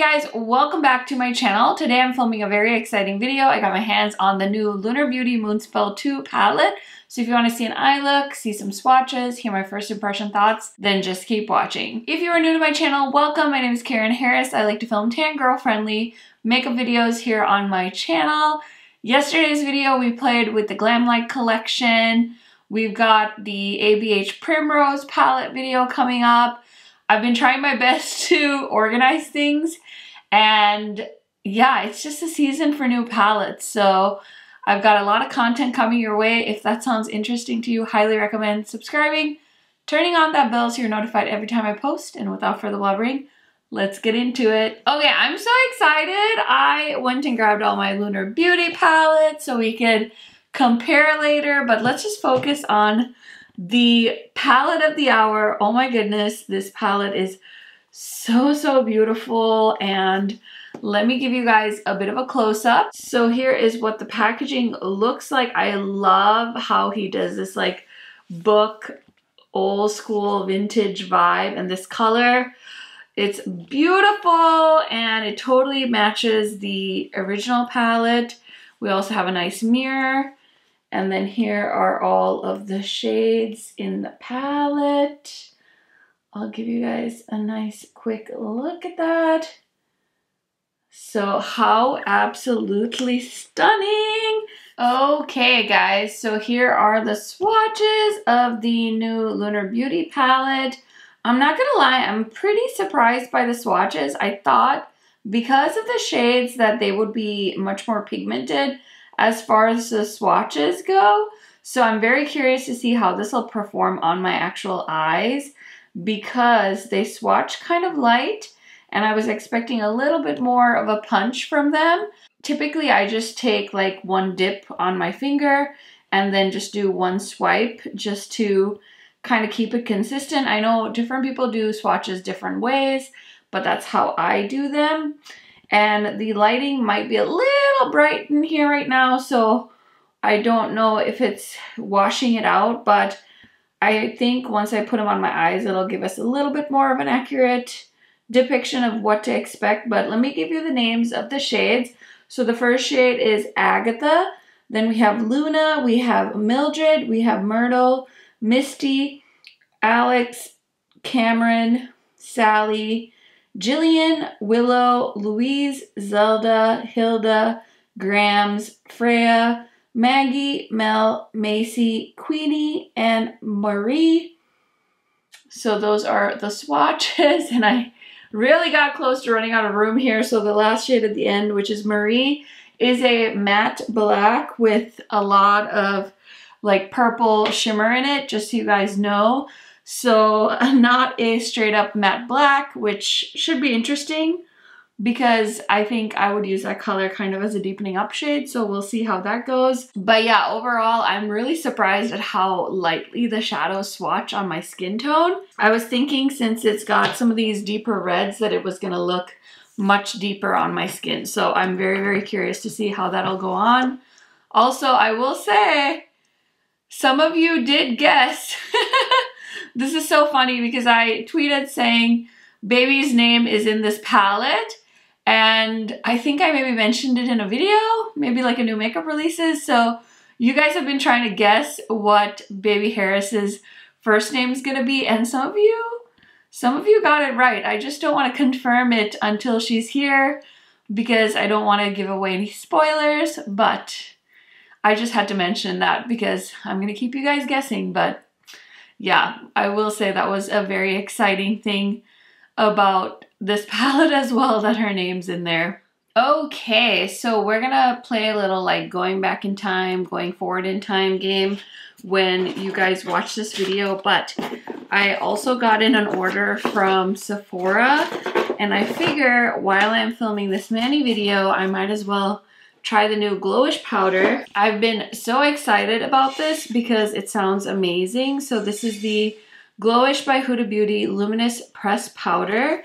guys, welcome back to my channel. Today I'm filming a very exciting video. I got my hands on the new Lunar Beauty Moonspell 2 palette. So if you want to see an eye look, see some swatches, hear my first impression thoughts, then just keep watching. If you are new to my channel, welcome. My name is Karen Harris. I like to film tan girl friendly makeup videos here on my channel. Yesterday's video we played with the Glamlite collection. We've got the ABH Primrose palette video coming up. I've been trying my best to organize things, and yeah, it's just a season for new palettes. So I've got a lot of content coming your way. If that sounds interesting to you, highly recommend subscribing, turning on that bell so you're notified every time I post. And without further blabbering, let's get into it. Okay, I'm so excited. I went and grabbed all my Lunar Beauty palettes so we could compare later, but let's just focus on the palette of the hour. Oh my goodness, this palette is so beautiful, and let me give you guys a bit of a close-up. So here is what the packaging looks like. I love how he does this like book, old school vintage vibe, and this color, it's beautiful and it totally matches the original palette. We also have a nice mirror. And then here are all of the shades in the palette. I'll give you guys a nice quick look at that. So how absolutely stunning. Okay guys, so here are the swatches of the new Lunar Beauty palette. I'm not gonna lie, I'm pretty surprised by the swatches. I thought because of the shades that they would be much more pigmented as far as the swatches go. So I'm very curious to see how this will perform on my actual eyes, because they swatch kind of light and I was expecting a little bit more of a punch from them. Typically I just take like one dip on my finger and then just do one swipe just to kind of keep it consistent. I know different people do swatches different ways, but that's how I do them. And the lighting might be a little bright in here right now, so I don't know if it's washing it out, but I think once I put them on my eyes, it'll give us a little bit more of an accurate depiction of what to expect. But let me give you the names of the shades. So the first shade is Agatha, then we have Luna, we have Mildred, we have Myrtle, Misty, Alex, Cameron, Sally, Jillian, Willow, Louise, Zelda, Hilda, Grams, Freya, Maggie, Mel, Macy, Queenie, and Marie. So those are the swatches, and I really got close to running out of room here. So the last shade at the end, which is Marie, is a matte black with a lot of like purple shimmer in it, just so you guys know. So not a straight up matte black, which should be interesting because I think I would use that color kind of as a deepening up shade. So we'll see how that goes. But yeah, overall, I'm really surprised at how lightly the shadows swatch on my skin tone. I was thinking since it's got some of these deeper reds that it was gonna look much deeper on my skin. So I'm very curious to see how that'll go on. Also, I will say, some of you did guess. This is so funny because I tweeted saying baby's name is in this palette, and I think I maybe mentioned it in a video, maybe like a new makeup releases. So you guys have been trying to guess what baby Harris's first name is gonna be, and some of you got it right. I just don't want to confirm it until she's here because I don't want to give away any spoilers, but I just had to mention that because I'm gonna keep you guys guessing. But yeah, I will say that was a very exciting thing about this palette as well, that her name's in there. Okay, so we're gonna play a little like going back in time, going forward in time game when you guys watch this video. But I also got in an order from Sephora, and I figure while I'm filming this mani video, I might as well try the new glowish powder. I've been so excited about this because it sounds amazing. So this is the Glowish by Huda Beauty Luminous Press Powder,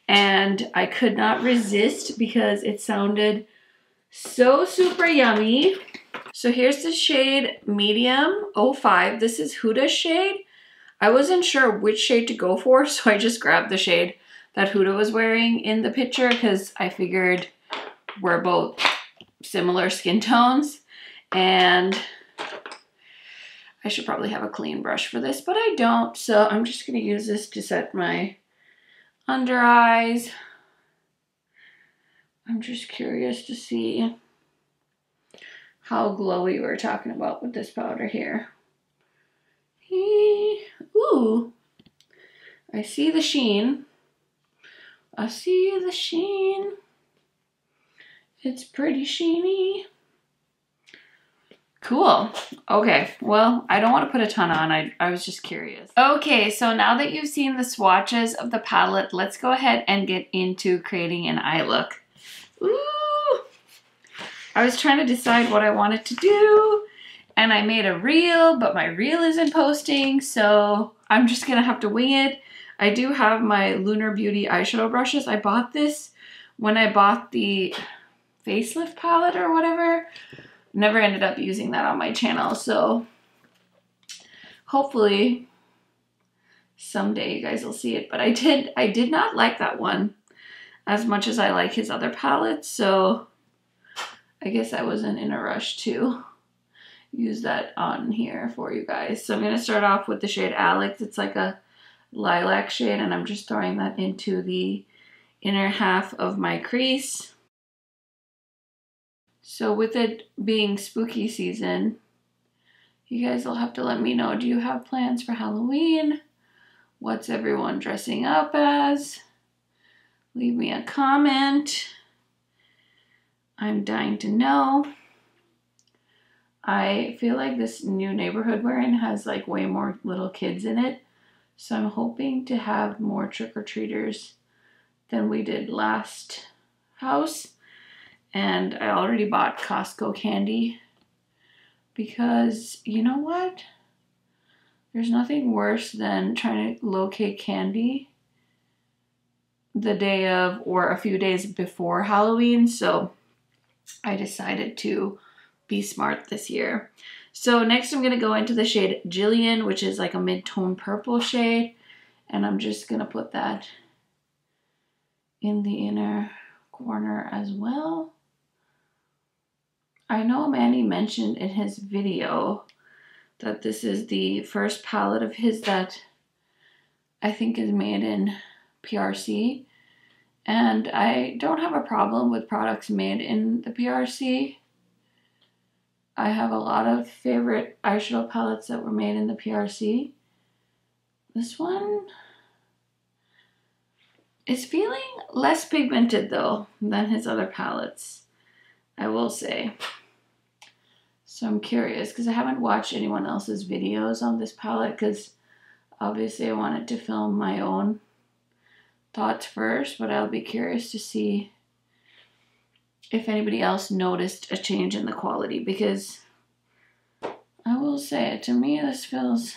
and I could not resist because it sounded so super yummy. So here's the shade Medium 05. This is Huda's shade. I wasn't sure which shade to go for, so I just grabbed the shade that Huda was wearing in the picture because I figured we're both similar skin tones, and I should probably have a clean brush for this, but I don't, so I'm just going to use this to set my under eyes. I'm just curious to see how glowy we're talking about with this powder here. Ooh, I see the sheen. I see the sheen. It's pretty sheeny. Cool. Okay, well, I don't want to put a ton on. I was just curious. Okay, so now that you've seen the swatches of the palette, let's go ahead and get into creating an eye look. Ooh! I was trying to decide what I wanted to do, and I made a reel, but my reel isn't posting, so I'm just gonna have to wing it. I do have my Lunar Beauty eyeshadow brushes. I bought this when I bought the facelift palette or whatever. Never ended up using that on my channel, so hopefully someday you guys will see it. But I did not like that one as much as I like his other palettes, so I guess I wasn't in a rush to use that on here for you guys. So I'm going to start off with the shade Alex. It's like a lilac shade, and I'm just throwing that into the inner half of my crease. So with it being spooky season, you guys will have to let me know, do you have plans for Halloween? What's everyone dressing up as? Leave me a comment. I'm dying to know. I feel like this new neighborhood we're in has like way more little kids in it. So I'm hoping to have more trick-or-treaters than we did last house. And I already bought Costco candy because you know what? There's nothing worse than trying to locate candy the day of or a few days before Halloween. So I decided to be smart this year. So next I'm going to go into the shade Jillian, which is like a mid-tone purple shade. And I'm just going to put that in the inner corner as well. I know Manny mentioned in his video that this is the first palette of his that I think is made in PRC. And I don't have a problem with products made in the PRC. I have a lot of favorite eyeshadow palettes that were made in the PRC. This one is feeling less pigmented though than his other palettes, I will say. So I'm curious because I haven't watched anyone else's videos on this palette because obviously I wanted to film my own thoughts first, but I'll be curious to see if anybody else noticed a change in the quality, because I will say, to me, this feels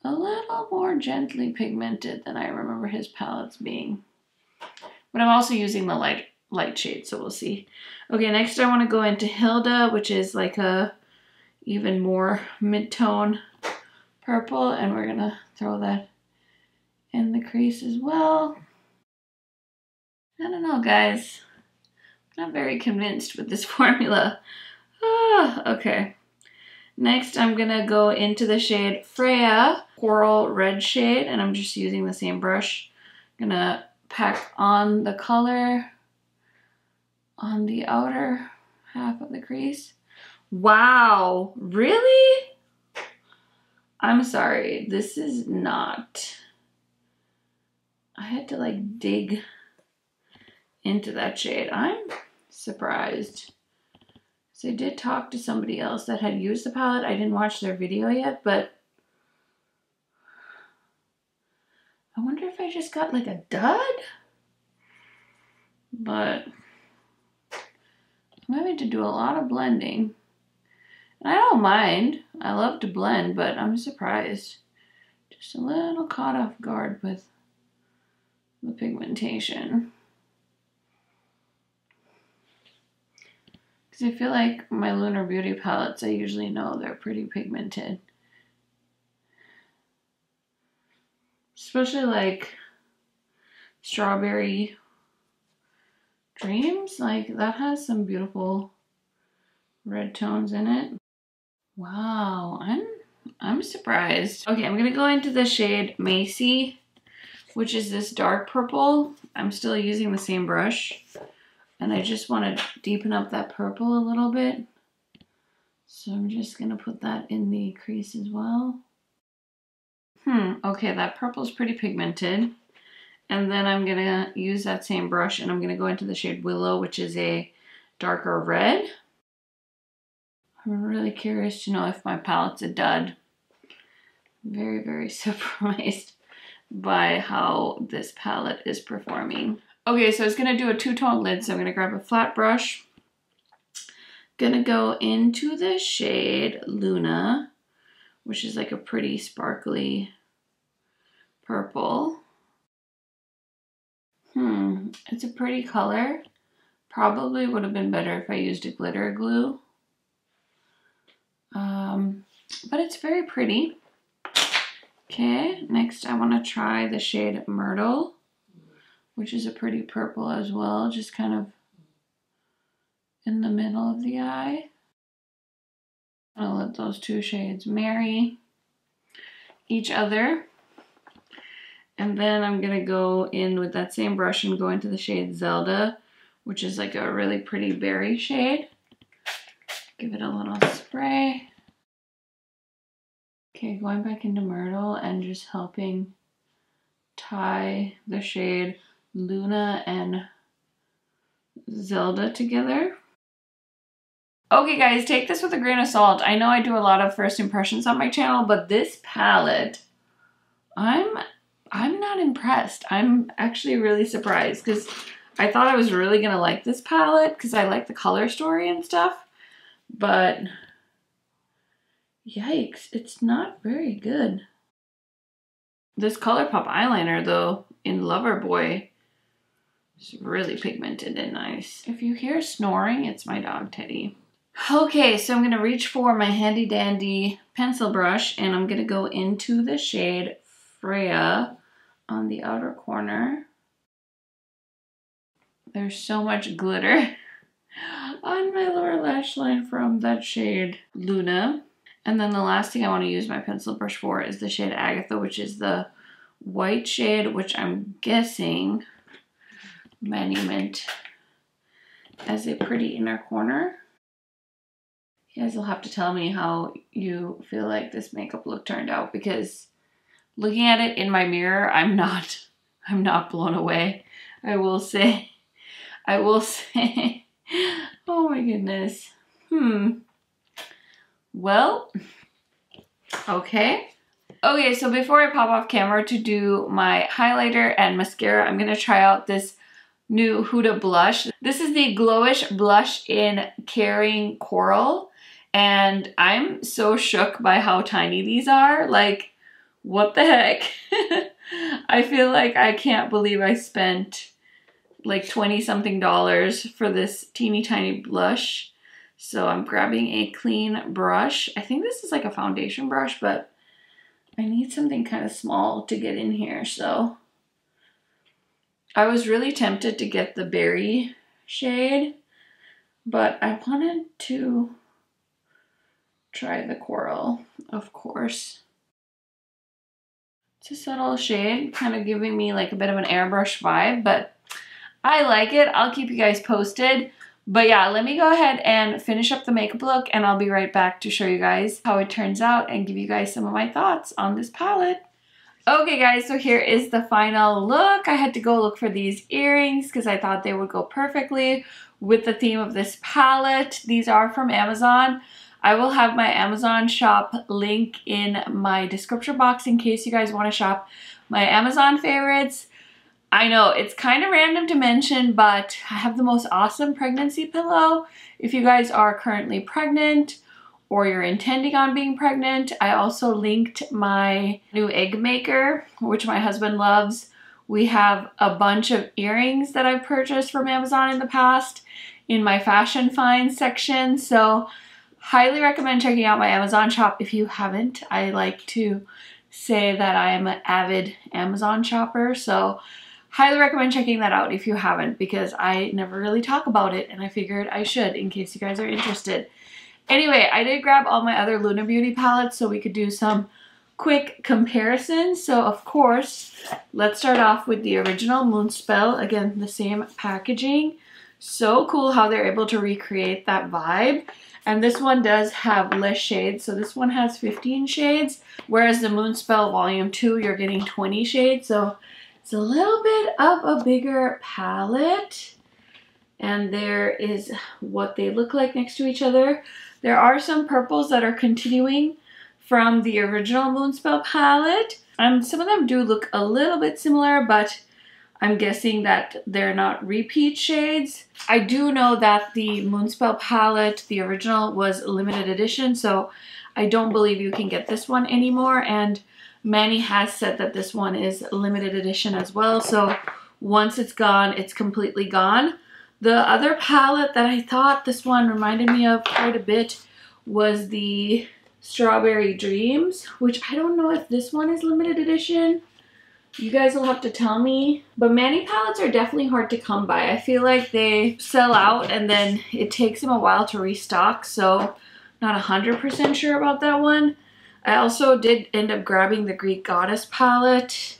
a little more gently pigmented than I remember his palettes being. But I'm also using the light shade, so we'll see. Okay, next I want to go into Hilda, which is like a even more mid-tone purple, and we're going to throw that in the crease as well. I don't know, guys. I'm not very convinced with this formula. Okay. Next, I'm going to go into the shade Freya, Coral Red shade, and I'm just using the same brush. I'm going to pack on the color on the outer half of the crease. Wow, really? I'm sorry, this is not... I had to like dig into that shade. I'm surprised. So I did talk to somebody else that had used the palette. I didn't watch their video yet, but I wonder if I just got like a dud? But I'm having to do a lot of blending. And I don't mind. I love to blend, but I'm surprised. Just a little caught off guard with the pigmentation. Because I feel like my Lunar Beauty palettes, I usually know they're pretty pigmented. Especially like Strawberry Dreams. Like, that has some beautiful red tones in it. Wow, I'm surprised. Okay, I'm gonna go into the shade Macy, which is this dark purple. I'm still using the same brush, and I just want to deepen up that purple a little bit. So I'm just gonna put that in the crease as well. Okay, that purple's pretty pigmented. And then I'm gonna use that same brush and I'm gonna go into the shade Willow, which is a darker red. I'm really curious to know if my palette's a dud. I'm very, very surprised by how this palette is performing. Okay, so I was gonna do a two-tone lid, so I'm gonna grab a flat brush. Gonna go into the shade Luna, which is like a pretty sparkly purple. It's a pretty color. Probably would have been better if I used a glitter glue. But it's very pretty. Okay, next I want to try the shade Myrtle, which is a pretty purple as well, just kind of in the middle of the eye. I'll let those two shades marry each other. And then I'm gonna go in with that same brush and go into the shade Zelda, which is like a really pretty berry shade. Give it a little spray. Okay, going back into Myrtle and just helping tie the shade Luna and Zelda together. Okay guys, take this with a grain of salt. I know I do a lot of first impressions on my channel, but this palette, I'm not impressed. I'm actually really surprised because I thought I was really gonna like this palette because I like the color story and stuff, but yikes, it's not very good. This ColourPop eyeliner though, in Loverboy, is really pigmented and nice. If you hear snoring, it's my dog Teddy. Okay, so I'm gonna reach for my handy dandy pencil brush and I'm gonna go into the shade Freya on the outer corner. There's so much glitter on my lower lash line from that shade Luna. And then the last thing I want to use my pencil brush for is the shade Agatha, which is the white shade, which I'm guessing Manny meant as a pretty inner corner. You guys will have to tell me how you feel like this makeup look turned out, because looking at it in my mirror, I'm not blown away. I will say, oh my goodness. Well, okay. Okay, so before I pop off camera to do my highlighter and mascara, I'm gonna try out this new Huda blush. This is the Glowish blush in Caring Coral, and I'm so shook by how tiny these are. Like, what the heck? I feel like I can't believe I spent like $20-something for this teeny tiny blush. So I'm grabbing a clean brush. I think this is like a foundation brush, but I need something kind of small to get in here. So I was really tempted to get the berry shade, but I wanted to try the coral, of course. It's a subtle shade, kind of giving me like a bit of an airbrush vibe, but I like it. I'll keep you guys posted. But yeah, let me go ahead and finish up the makeup look and I'll be right back to show you guys how it turns out and give you guys some of my thoughts on this palette. Okay guys, so here is the final look. I had to go look for these earrings because I thought they would go perfectly with the theme of this palette. These are from Amazon. I will have my Amazon shop link in my description box in case you guys want to shop my Amazon favorites. I know it's kind of random to mention, but I have the most awesome pregnancy pillow. If you guys are currently pregnant or you're intending on being pregnant, I also linked my new egg maker, which my husband loves. We have a bunch of earrings that I've purchased from Amazon in the past in my fashion finds section. So highly recommend checking out my Amazon shop if you haven't. I like to say that I am an avid Amazon shopper, so highly recommend checking that out if you haven't, because I never really talk about it and I figured I should in case you guys are interested. Anyway, I did grab all my other Lunar Beauty palettes so we could do some quick comparisons. So of course, let's start off with the original Moonspell. Again, the same packaging. So cool how they're able to recreate that vibe. And this one does have less shades. So this one has 15 shades, whereas the Moonspell Volume 2, you're getting 20 shades. So it's a little bit of a bigger palette. And there is what they look like next to each other. There are some purples that are continuing from the original Moonspell palette. Some of them do look a little bit similar, but I'm guessing that they're not repeat shades. I do know that the Moonspell palette, the original, was limited edition, so I don't believe you can get this one anymore. And Manny has said that this one is limited edition as well, so once it's gone, it's completely gone. The other palette that I thought this one reminded me of quite a bit was the Strawberry Dreams, which I don't know if this one is limited edition. You guys will have to tell me. But Manny palettes are definitely hard to come by. I feel like they sell out and then it takes them a while to restock, so not 100% sure about that one. I also did end up grabbing the Greek Goddess palette,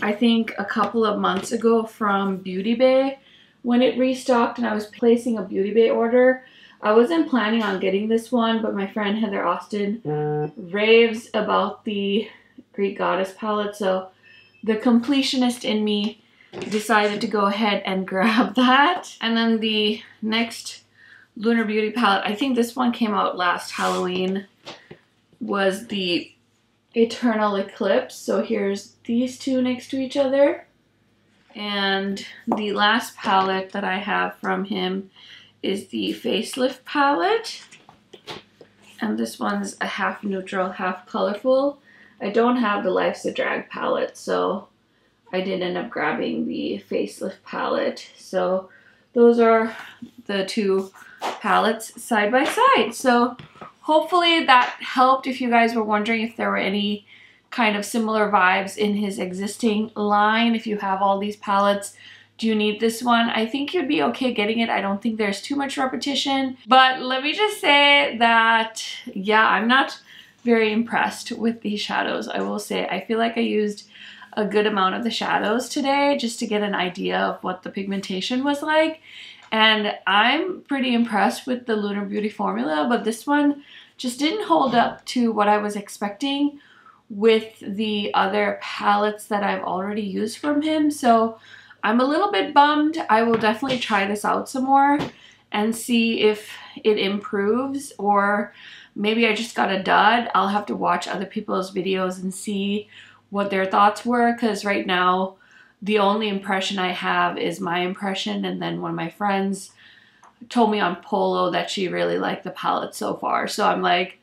I think a couple of months ago from Beauty Bay when it restocked, and I was placing a Beauty Bay order. I wasn't planning on getting this one, but my friend Heather Austin raves about the Greek Goddess palette, so the completionist in me decided to go ahead and grab that. And then the next Lunar Beauty palette, I think this one came out last Halloween, was the Eternal Eclipse. So here's these two next to each other. And the last palette that I have from him is the Facelift palette. And this one's a half neutral, half colorful. I don't have the Life's a Drag palette, so I did end up grabbing the Facelift palette. So those are the two palettes side by side. So hopefully that helped if you guys were wondering if there were any kind of similar vibes in his existing line. If you have all these palettes, do you need this one? I think you'd be okay getting it. I don't think there's too much repetition. But let me just say that, yeah, I'm not very impressed with these shadows. I will say I feel like I used a good amount of the shadows today just to get an idea of what the pigmentation was like, and I'm pretty impressed with the Lunar Beauty formula, but this one just didn't hold up to what I was expecting with the other palettes that I've already used from him. So I'm a little bit bummed. I will definitely try this out some more and see if it improves, or maybe I just got a dud. I'll have to watch other people's videos and see what their thoughts were, because right now the only impression I have is my impression, and then one of my friends told me on Polo that she really liked the palette so far. So I'm like,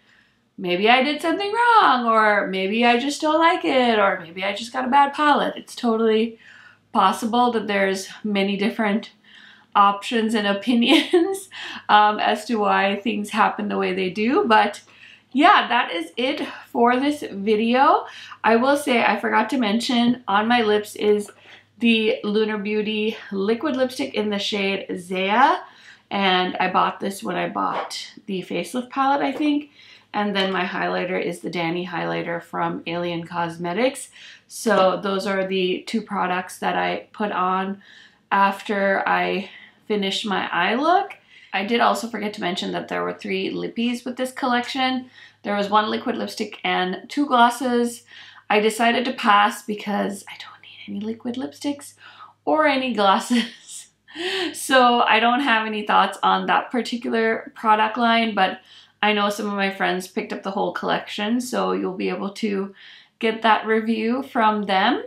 maybe I did something wrong, or maybe I just don't like it, or maybe I just got a bad palette. It's totally possible that there's many different options and opinions as to why things happen the way they do. But yeah, that is it for this video. I will say I forgot to mention on my lips is the Lunar Beauty liquid lipstick in the shade Zaya, and I bought this when I bought the Facelift palette, I think. And then my highlighter is the Danny highlighter from Alien Cosmetics. So those are the two products that I put on after I finished my eye look. I did also forget to mention that there were 3 lippies with this collection. There was 1 liquid lipstick and 2 glosses. I decided to pass because I don't need any liquid lipsticks or any glosses. So I don't have any thoughts on that particular product line, but I know some of my friends picked up the whole collection, so you'll be able to get that review from them.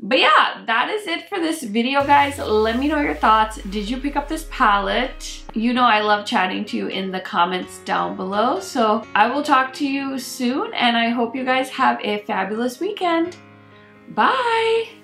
But yeah, that is it for this video, guys. Let me know your thoughts. Did you pick up this palette? You know I love chatting to you in the comments down below. So I will talk to you soon, and I hope you guys have a fabulous weekend. Bye!